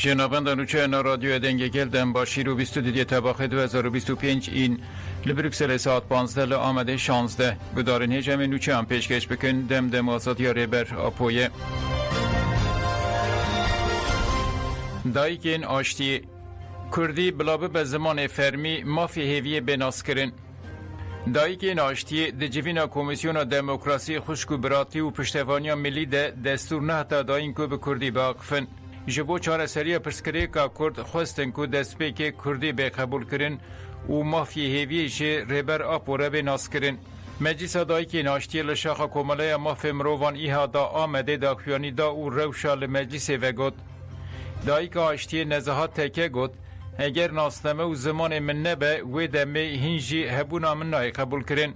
شنوندگان نوچه رادیو دنگ گلدن با شیر و 22 تباخ 2025 این لبروکسل ساعت 15 آمده 16 بدارن هجم نوچه هم پیشکش بکن دم آزادی ریبر آپویه دایکین آشتی کردی بلابه به زمان فرمی مافی هیویه بناس کرن دایکین آشتی د جوینا کمیسیون دموکراسی خشک و براتی و پشتوانی ملی ده دستور نه تا داین که به کردی باقفن جبو چاره سریع پرسکری که کرد خواستن که دست پیک کردی به قبول کرن و مافی هیویه جه ریبر آپوره بناس کرن مجلس دایکین آشتی لشاخ کماله مافی مروان ایها دا آمده دا خیانی دا و روشا لمجلس وگود دایک آشتی نزاهات تکه گود اگر ناسنامه و زمان من نبه و دمه هنجی هبونا من نای قبول کرن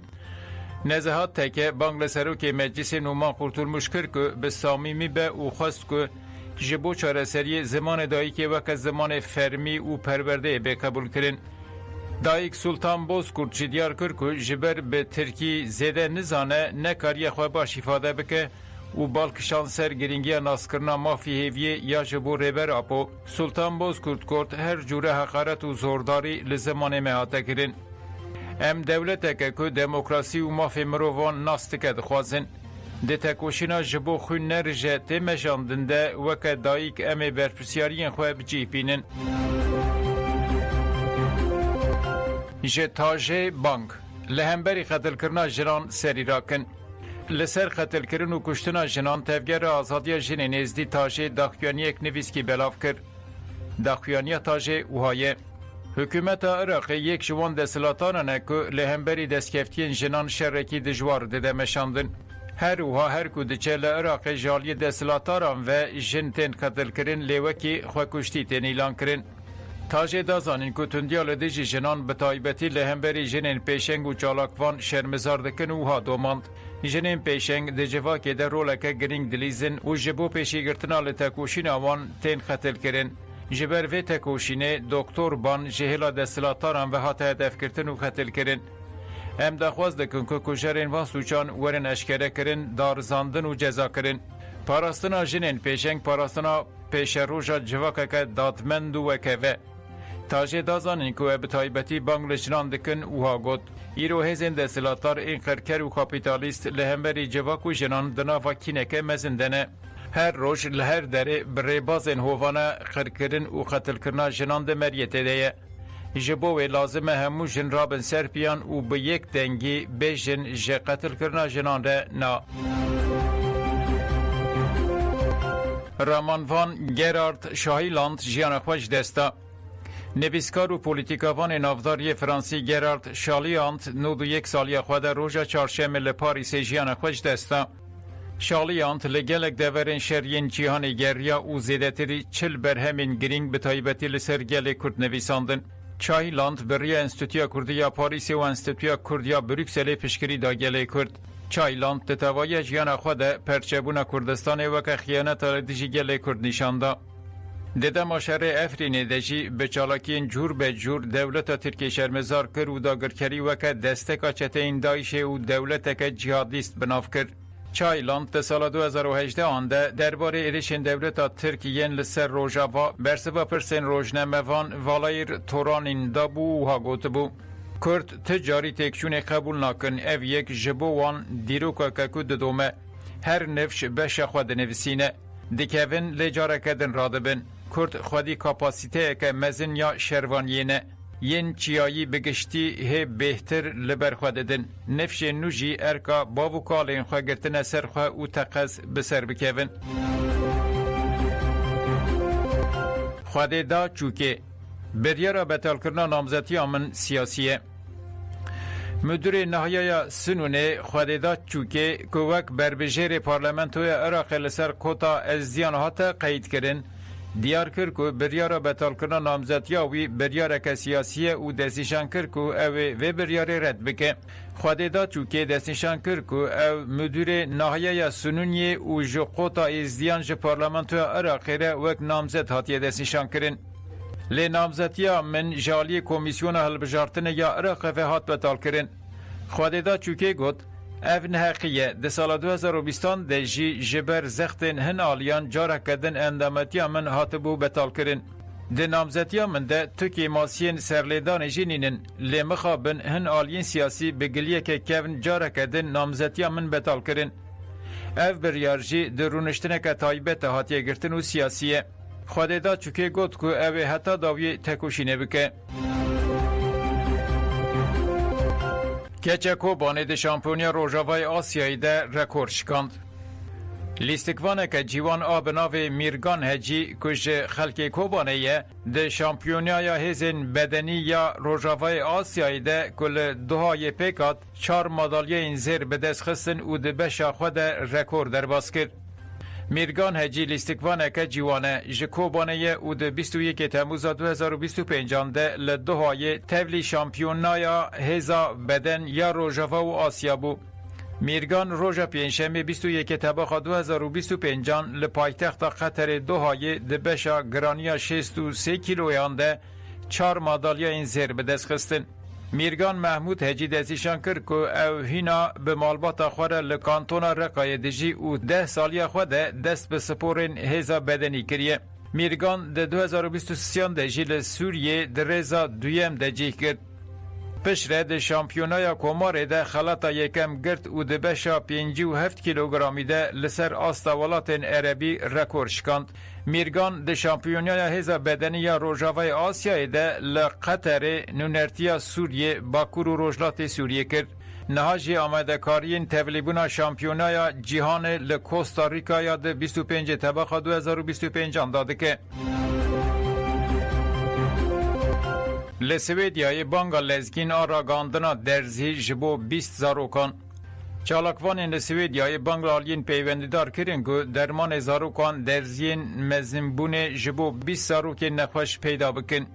نزاهات تکه بانگل سروک مجلس نومان قرطولمش کرد که به سامیمی به و خواست که جبو چاره سری زمان دایک وقت زمان فرمی و پرورده به قبول کرن دایک سلطان بوز کرد جدیار کرد که جبر به ترکی زیده نزانه نکاری خواه باش ifade بکه و بالکشان سر گرینگی ناسکرنا مافی هیویه یا جبو ریبر اپو سلطان بوز کرد هر جوره حقارت و زورداری لزمان مهاته کرن ام دولت که دموکراسی و مافی مروان ناستکه دخوازن ده تکوشینا جبو خون نرجه تمجاندنده وکه دایک ام برپرسیارین خواه بجیه بینن جه تاجه بانک لهمبری قتل کرنا جران سری راکن لسر قتل کرن و کشتنا جنان تفگر آزادی جن نزدی تاجه داخیانی یک نویسکی بلاف کرد داخیانی تاجه اوهایه حکومت عراق یک جوان دستلاتانه که لهمبری دستکفتین جنان شرکی دجوار دده مشاندن هر اوها هر کودچه لعراق جالی دستلاتاران و جن تین قتل کرن لیوکی خوکشتی تین ایلان کرن تاجه دازانین که تندیال دیجی جنان بتایبتی لهمبری جنین پیشنگ و چالاکوان شرمزار دکن اوها دوماند جنین پیشنگ دجوا که در رولک گرینگ دلیزن و جبو پیشی گرتنا لتکوشین آوان تین قتل کرن جبر و تکوشینه دکتر بان جهلا دستلاتاران و حتی هدف کرتن و قتل کرن ام دخواست دکن که کجرین وان سوچان ورن اشکره کرن دارزاندن و جزا کرن پاراستنا جنین پیشنگ پاراستنا پیش روژا جواکه که دادمند و وکوه تاجه دازانین که به تایبتی بانگلشنان دکن اوها گود ایرو هزین دستلاتار این خرکر و کپیتالیست لهمبری جواک و جنان دناوا کینکه مزندنه هر روش لهر دره بره بازن هوانه خرکرن و قتل کرنا جنان ده مریته ده جبوه لازمه همو جن رابن سرپیان و به یک دنگی بیجن جه قتل کرنا جنان ده نا رامانوان گرارد شاهیلاند جیان خوش دستا نویسکار و پولیتیکاوان نافداری فرانسی گرارد شالیاند 91 سالی خود روژا چارشم لپاریس جیان خوش دستا شالیاند لگلک دورن شرین جیهان گریا و زیدتری 40 برهمین گرینگ به تایبتی لسر گل کرد نویساندن چایلاند بریا انستیتویا کردیا پاریس و انستیتویا کردیا بروکسل پشکری دا گل کرد چایلاند تتوایی جیان خود پرچبون کردستان وکه خیانت دیجی گل کرد نشانده دیده ماشره افرین دیجی به چالاکین جور به جور دولت ترکی شرمزار کرد و داگرکری وکه دستکا چتین دایشه و دولت که جهادیست بناف کرد چایلاند در سال 2018 آنده درباره ایرشن دولت ترکیین لسر روژاوا برسوا پرسن روژنموان والایر تورانین دابو و ها گوت بو کرد تجاری تکشون قبول نکن او یک جبوان دیروکا که دومه هر نفش بشه خود نویسینه دیکوین لجاره کدن رادبن کرد خودی کپاسیته که مزن یا شروانیینه ین چیایی بگشتی هی بهتر لبر خوددن نفش نوجی ارکا باو کالین خواه گرتن سر خواه او تقص بسر بکوین خواده دا چوکه بریارا بطال کرنا نامزدی آمن سیاسیه مدیر نهایی سنونه خواده دا چوکه که وک بربجیر پارلمنتوی عراق لسر کوتا از دیانهات قید کرن دیار کرد که بریارا بطال کرنا نامزدیاوی بریارا که سیاسیه و دستیشان کرد که او بریار رد بکه خواده دا چوکه دستیشان کرد که او مدیر نهایی سنونی و جو قوتا ازدیان جو پارلمنتو عراق را وک نامزد هاتیه دستیشان کرن لی نامزدیا من جالی کمیسیون هلبجارتن یا عراق و هات بطال کرن خواده دا چوکه گود اف نحقیه ده سال 2020 ده جی جبر زختن هن آلیان جارک کدن اندامتیا من هاتبو بتال کرن. ده نامزدیا من ده تکی ماسین سرلیدان جینینن لمخابن هن آلیین سیاسی بگلیه که کون جارک کدن نامزدیا من بتال کرن. اف بریارجی ده رونشتنه که تایبت هاتیه گرتن و سیاسیه. خواده دا چوکه گوت که اوه حتی داوی تکوشینه بکه. کچه کوبانه ده شامپیونیا روژاوای آسیایی ده رکورد شکاند. لیستکوانه که جیوان آبناوی میرگان هجی کش خلک کوبانه یه ده شامپیونیا هزین بدنی یا روژاوای آسیایی ده کل دوهای پیکات 4 مدالیه این زیر به دست خستن و ده بشا خود رکورد در باز کرد. میرگان هجی لیستکوانه که جیوانه جکوبانه یه و ده 21 تموز 2025 ده لدوهای تولی شامپیونایا هزا بدن یا روژاوا و آسیا بو. میرگان روژا پینشمی 21 تباخ 2025 لپایتخت قطر دوهای دبشا گرانیا 63 کیلویان ده 4 مدالیا این زیر به دست خستن. میرگان محمود هجی دستیشان کرد که او هینا به مالبات خوره لکانتونا رقای دجی و 10 سالی خوده دست به سپورین هزا بدنی کریه. میرگان ده 2023 دجی لسوریه ده رزا دویم دجی کرد. پشره ده شامپیونای کوماره ده خلاطا یکم گرد و ده بشا 57 کیلوگرامی ده لسر آستاولات عربی رکورد شکاند. میرگان ده شامپیونای هزا بدنی یا روژاوای آسیای ده لقطر نونرتیا سوریه باکور و روژلات سوریه کرد. نهاجی آمده کارین تولیبونا شامپیونای جیهان لکوستاریکا یا ده 25 تباخ 2025 داده که لسویدیای بانگا لزگین آراگاندنا درزی جبو 20 زاروکان. چالاکوان لسویدیای بانگلالین پیوندیدار کرن که درمان زاروکان درزین مزنبون جبو 20 زاروک نخوش پیدا بکن.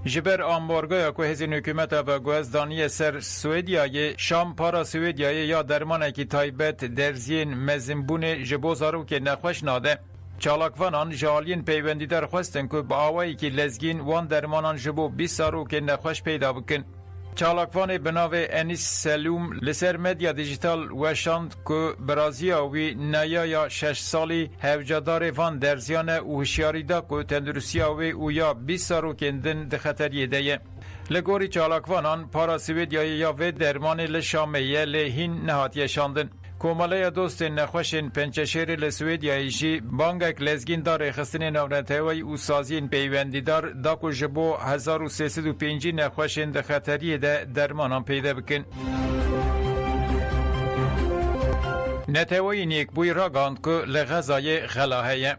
جبر آمبارگایا که هزین حکومت و گوزدانی سر سویدیای شام پارا سویدیای یا درمان کی تایبت درزین مزنبون جبو زاروک نخوش ناده. چالاکوانان جالین پیوندی در خواستن که با آوایی که لزگین وان درمانان جبو 20 سارو که نخوش پیدا بکن. چالاکوان بناو انیس سلوم لسر مدیا دیجیتال وشاند که برازیاوی نیا 6 سالی هفجادار وان درزیانه و هشیاری دا که تندرسیاوی و یا 20 سارو کندن ده خطریه ده. لگوری چالاکوانان پاراسویدیای یا و درمان لشامیه لهین نهاتیه شاندن. کوماله دوست نخوشین پنچشیر لسویدیایی جی بانگک لزگین داره خستین نورنتوی و سازین پیوندیدار داکو جبو 1305 نخوشین ده خطریه ده درمانان پیدا بکن. نتوی نیک بوی راگاند که لغذای غلاهیه.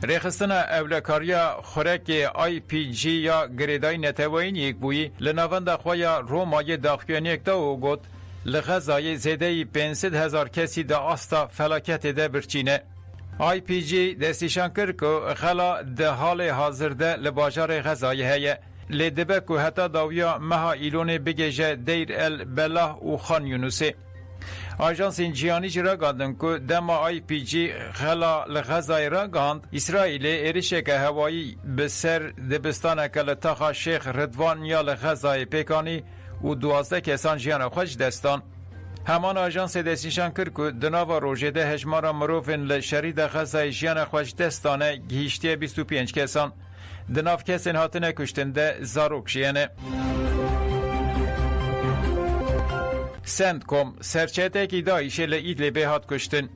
ریخستنا اولکاریا خورک آی پی جی یا گریدای نتوی نیک بوی لناوند خویا رومای داخویانیک دا و گوت لغذای زیده 500,000 کسی دا آستا فلاکت ده برچینه. آی پی جی دستیشان کرد که خلا ده حال حاضر ده لباجار غذای هیه. لیدبه که حتی داویا مها ایلون بگیجه دیر البلاه و خان یونوسی. آژانس جیانی را گاندن که دما آی پی جی خلا لغذای را گاند اسرائیل ایرشه که هوایی به سر دبستان کلتاخا شیخ ردوان یا لغذای پیکانی و 12 کسان جیان خوش دستان. همان آژانس دستیشان کرد که دناوا روژه ده هجمارا مروفن لشرید غذای جیان خوش دستانه گیشتی 25 کسان. دناف کسین هاتنه کشتنده زاروک جیانه. سندکوم سرچته کی دایشه لایدلبه هات کشتن.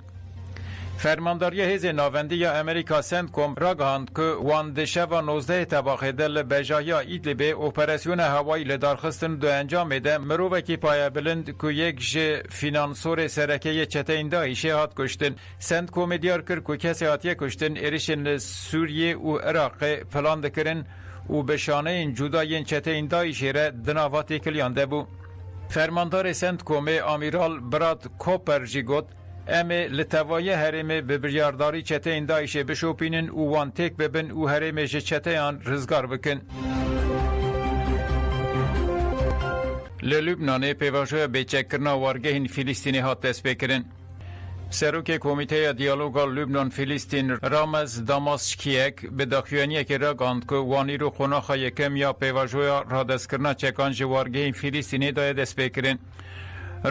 فرمانداری هیز ناوندی یا امریکا سندکوم را گاند که وان دشه و 19 طباقه دل بجاهی ایدلبه اپراسیون هوایی لدارخستن دو انجام ده مروه کی پایه بلند که یک جه فینانسور سرکه چته این دایشه هات کشتن. سندکوم دیار کرد که کسی هاتیه کشتن ایرشن سوریه و عراق پلان دکرن و بشانه این جدای چته این دایشه را دناواتی کلیانده بو. فرماندار سندکوم آمیرال براد کوپر جی گوت امه لتوایه هرمه به بریارداری چته این دایشه بشوپینن و وانتک ببن و هرمه جه چته آن رزگار بکن. لبنان پیواجه بیچک کرنا وارگهین فیلیستینی هات دست بکرن. سروک کمیته دیالوگا لبنان فیلیستین رامز داماسکیک به داخوانی که را گاند که وانی رو خوناخا یکم یا پیواجه را دست کرنا چکان جوارگهین فیلیستینی دای دست بکرن.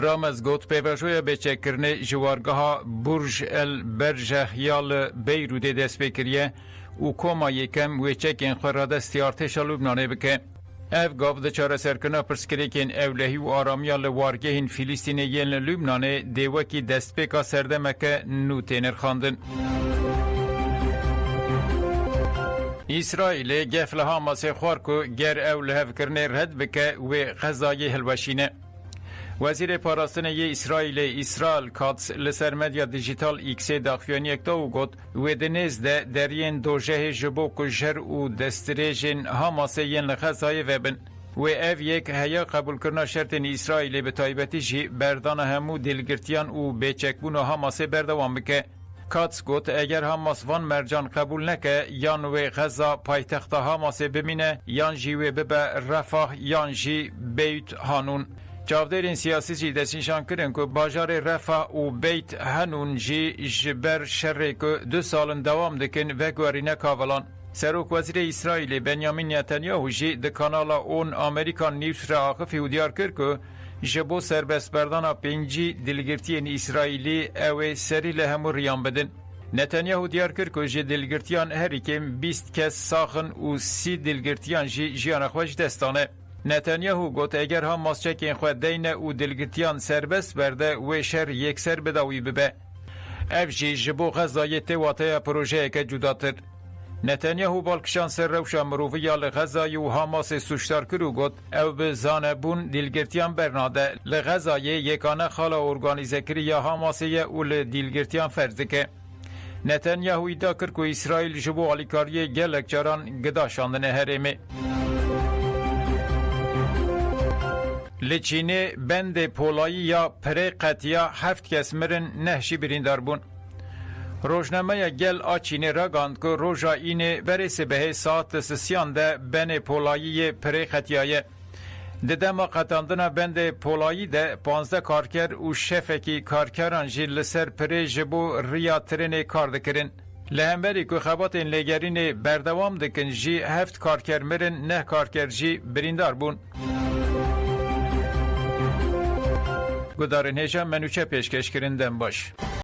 رامز گوت پیوژوی بچکرنه جوارگاه برج البرجه یال بیرود دست بکریه و کما یکم وچکین خورده استیارتش لبنانه بکه. اف گاو د چاره سرکنه پرسکریکین اولهی و آرامیال وارگهین فیلیستین یین لبنانه دیوکی دست بکا سردمکه نوتینر خاندن. اسرائیل گفل حماس خوار کو گر اولهف کرنه رد بکه و غزای هلوشینه. وزیر پاراستنه اسرائیل اسرائیل کاتس لسر مدیا دیجیتال ایکس داخیانی اکتا و گوت و دنیز ده درین دوجه جبو کجر و دستریجن حماس ین لغزای وبن و او یک هیا قبول کرنا شرط اسرائیل به تایبتی جی بردان همو دلگرتیان و بیچکبون حماس بردوان بکه. کاتس گوت اگر حماس وان مرجان قبول نکه یان و غزا پایتخت حماس بمینه یان جی و ببه رفاه یان جی بیت هانون. چاودرین سیاسی جی دستنشان کردن که باجار رفاه و بیت هنون جی جبر شر که 2 سال دوام دکن و گوارینه کاولان. سروک وزیر اسرائیل بنیامین نتانیاهو جی ده کانال اون امریکان نیوز را آقفی و دیار کرد که جبو سربست بردان 5 دلگرتین اسرائیلی او سری لهمو ریان بدن. نتانیاهو دیار کرد که جی دلگرتیان هریکم 20 کس ساخن و 30 دلگرتیان جی جیان خوش دستانه. نتانیاهو گوت اگر حماس چکین خود دینه و دلگرتیان سربست برده و شر یک سر بداوی ببه. اف جی جبو غزای تواته پروژه که جداتر. نتانیاهو بالکشان سر روشا مروفی لغزای و حماس سوشتار کرو گوت او به زانبون دلگرتیان برناده لغزای یکانه خالا ارگانیزه کری یا حماسیه و لدلگرتیان فرزکه. نتانیاهو ایدا کرد که اسرائیل جبو علیکاری گلک جاران گداشاندن هرمه. لچینه بند پولایی یا پره قطیا 7 کس مرن نهشی بریندار بون. روزنامه گل آچینه را گاند که روژا اینه برس به ساعت سسیان ده بند پولایی پره قطیایه. ددما قطاندن بند پولایی ده 15 کارکر و شفکی کارکران جی لسر پره جبو ریا ترین کار دکرن. لهمبری که خبات این لگرین بردوام دکن جی 7 کارکر مرن نه کارکر جی بریندار بون. گدارن هجا منوچه پیشکش کرندن باش.